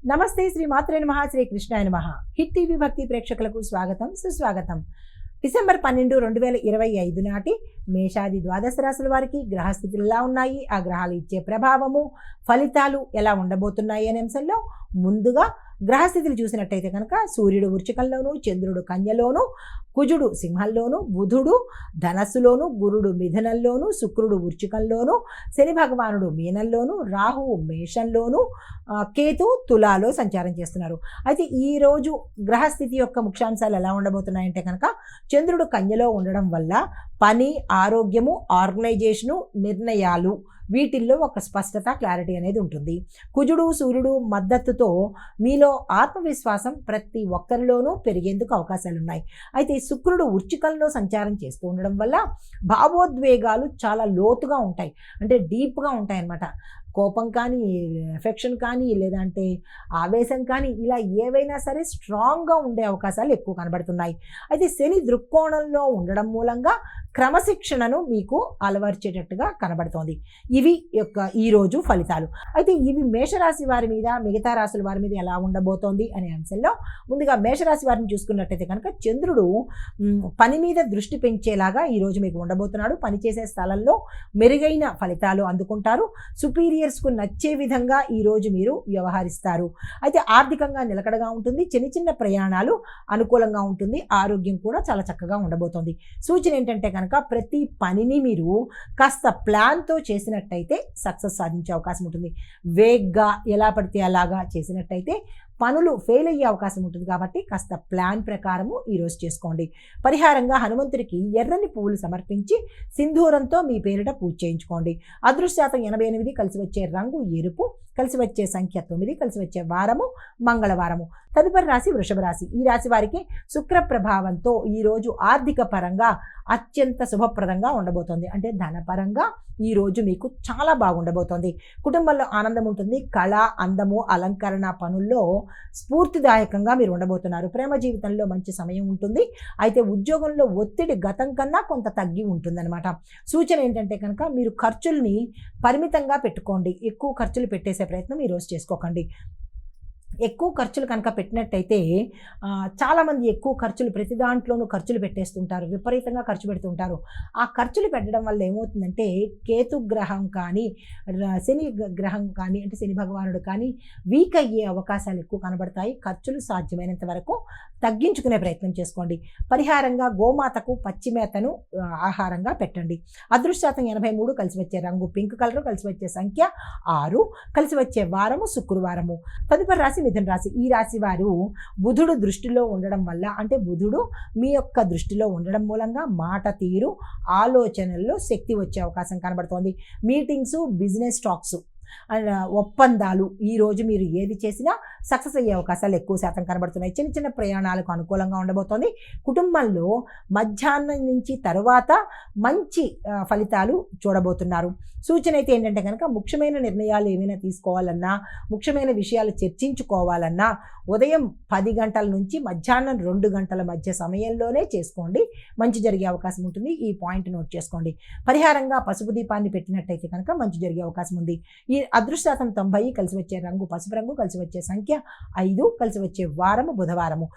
నమస్తే శ్రీ మాత్రే నమః శ్రీ కృష్ణాయ నమః. హిట్ టీవీ భక్తి ప్రేక్షకులకు స్వాగతం సుస్వాగతం. డిసెంబర్ 12, 2025 నాటి మేషాది ద్వాదశ రాశుల వారికి గ్రహస్థితులు ఎలా ఉన్నాయి, ఆ గ్రహాలు ఇచ్చే ప్రభావము, ఫలితాలు ఎలా ఉండబోతున్నాయి అనే అంశంలో ముందుగా గ్రహస్థితులు చూసినట్టయితే కనుక సూర్యుడు వృశ్చికంలోను, చంద్రుడు కన్యలోను, కుజుడు సింహంలోను, బుధుడు ధనస్సులోను, గురుడు మిథునంలోను, శుక్రుడు వృశ్చికంలోను, శని భగవానుడు మీనంలోను, రాహువు మేషంలోను, కేతు తులాలో సంచారం చేస్తున్నారు. అయితే ఈరోజు గ్రహస్థితి యొక్క ముఖ్యాంశాలు ఎలా ఉండబోతున్నాయంటే కనుక చంద్రుడు కన్యలో ఉండడం వల్ల పని, ఆరోగ్యము, ఆర్గనైజేషను, నిర్ణయాలు వీటిల్లో ఒక స్పష్టత, క్లారిటీ అనేది ఉంటుంది. కుజుడు సూర్యుడు మద్దతుతో మీలో ఆత్మవిశ్వాసం ప్రతి ఒక్కరిలోనూ పెరిగేందుకు అవకాశాలు ఉన్నాయి. అయితే శుక్రుడు వృశ్చికంలో సంచారం చేస్తూ ఉండడం వల్ల భావోద్వేగాలు చాలా లోతుగా ఉంటాయి, అంటే డీప్గా ఉంటాయి అన్నమాట. కోపం కానీ, ఎఫెక్షన్ కానీ, లేదంటే ఆవేశం కానీ, ఇలా ఏవైనా సరే స్ట్రాంగ్గా ఉండే అవకాశాలు ఎక్కువ కనబడుతున్నాయి. అయితే శని దృక్కోణంలో ఉండడం మూలంగా క్రమశిక్షణను మీకు అలవర్చేటట్టుగా కనబడుతోంది. ఇవి ఈరోజు ఫలితాలు. అయితే ఇవి మేషరాశి వారి మీద, మిగతా రాశుల వారి మీద ఎలా ఉండబోతోంది అనే అంశంలో ముందుగా మేషరాశి వారిని చూసుకున్నట్టయితే కనుక చంద్రుడు పని మీద దృష్టి పెంచేలాగా ఈరోజు మీకు ఉండబోతున్నాడు. పనిచేసే స్థలంలో మెరుగైన ఫలితాలు అందుకుంటారు. సుపీరియర్స్కు నచ్చే విధంగా ఈరోజు మీరు వ్యవహరిస్తారు. అయితే ఆర్థికంగా నిలకడగా ఉంటుంది. చిన్న చిన్న ప్రయాణాలు అనుకూలంగా ఉంటుంది. ఆరోగ్యం కూడా చాలా చక్కగా ఉండబోతోంది. సూచన ఏంటంటే కనుక ప్రతి పనిని మీరు కాస్త ప్లాన్తో చేసినట్టయితే సక్సెస్ సాధించే అవకాశం ఉంటుంది. వేగ్గా ఎలా పడితే అలాగా చేసినట్టయితే పనులు ఫెయిల్ అయ్యే అవకాశం ఉంటుంది. కాబట్టి కాస్త ప్లాన్ ప్రకారము ఈరోజు చేసుకోండి. పరిహారంగా హనుమంతుడికి ఎర్రని పువ్వులు సమర్పించి సింధూరంతో మీ పేరిట పూజ చేయించుకోండి. అదృశ్యశాతం 88, కలిసి వచ్చే రంగు ఎరుపు, కలిసి వచ్చే సంఖ్య 9, కలిసి వచ్చే వారము మంగళవారము. తదుపరి రాశి వృషభ రాశి. ఈ రాశి వారికి శుక్ర ప్రభావంతో ఈరోజు ఆర్థిక పరంగా అత్యంత శుభప్రదంగా ఉండబోతోంది. అంటే ధనపరంగా ఈరోజు మీకు చాలా బాగుండబోతోంది. కుటుంబంలో ఆనందం ఉంటుంది. కళ, అందము, అలంకరణ పనుల్లో స్ఫూర్తిదాయకంగా మీరు ఉండబోతున్నారు. ప్రేమ జీవితంలో మంచి సమయం ఉంటుంది. అయితే ఉద్యోగంలో ఒత్తిడి గతం కన్నా కొంత తగ్గి ఉంటుందన్నమాట. సూచన ఏంటంటే కనుక మీరు ఖర్చుల్ని పరిమితంగా పెట్టుకోండి. ఎక్కువ ఖర్చులు పెట్టేసే ప్రయత్నం ఈరోజు చేసుకోకండి. ఎక్కువ ఖర్చులు కనుక పెట్టినట్టయితే చాలామంది ఎక్కువ ఖర్చులు ప్రతి దాంట్లోనూ ఖర్చులు పెట్టేస్తుంటారు, విపరీతంగా ఖర్చు పెడుతుంటారు. ఆ ఖర్చులు పెట్టడం వల్ల ఏమవుతుందంటే కేతు గ్రహం కానీ, శని గ్రహం కానీ, అంటే శని భగవానుడు కానీ వీక్ అయ్యే అవకాశాలు ఎక్కువ కనబడతాయి. ఖర్చులు సాధ్యమైనంత వరకు తగ్గించుకునే ప్రయత్నం చేసుకోండి. పరిహారంగా గోమాతకు పచ్చి మేతను ఆహారంగా పెట్టండి. అదృశ్యశాతం 83, కలిసి వచ్చే రంగు పింక్ కలరు, కలిసి వచ్చే సంఖ్య 6, కలిసి వచ్చే వారము శుక్రవారము. తదుపరి రాశి మిథున రాశి. ఈ రాశి వారు బుధుడు దృష్టిలో ఉండడం వల్ల, అంటే బుధుడు మీ యొక్క దృష్టిలో ఉండడం మూలంగా మాట తీరు, ఆలోచనల్లో శక్తి వచ్చే అవకాశం కనబడుతోంది. మీటింగ్స్, బిజినెస్ టాక్స్, ఒప్పందాలు ఈరోజు మీరు ఏది చేసినా సక్సెస్ అయ్యే అవకాశాలు ఎక్కువ శాతం కనబడుతున్నాయి. చిన్న చిన్న ప్రయాణాలకు అనుకూలంగా ఉండబోతోంది. కుటుంబంలో మధ్యాహ్నం నుంచి తరువాత మంచి ఫలితాలు చూడబోతున్నారు. సూచన అయితే ఏంటంటే కనుక ముఖ్యమైన నిర్ణయాలు ఏమైనా తీసుకోవాలన్నా, ముఖ్యమైన విషయాలు చర్చించుకోవాలన్నా ఉదయం 10 గంటల నుంచి మధ్యాహ్నం 2 గంటల మధ్య సమయంలోనే చేసుకోండి. మంచి జరిగే అవకాశం ఉంటుంది. ఈ పాయింట్ నోట్ చేసుకోండి. పరిహారంగా పసుపు దీపాన్ని పెట్టినట్టయితే కనుక మంచి జరిగే అవకాశం ఉంది. ఈ అదృశ్యశాతం 90, కలిసి వచ్చే రంగు పసుపు రంగు, కలిసి వచ్చే సంఖ్య 5, కలిసి వచ్చే వారము బుధవారము.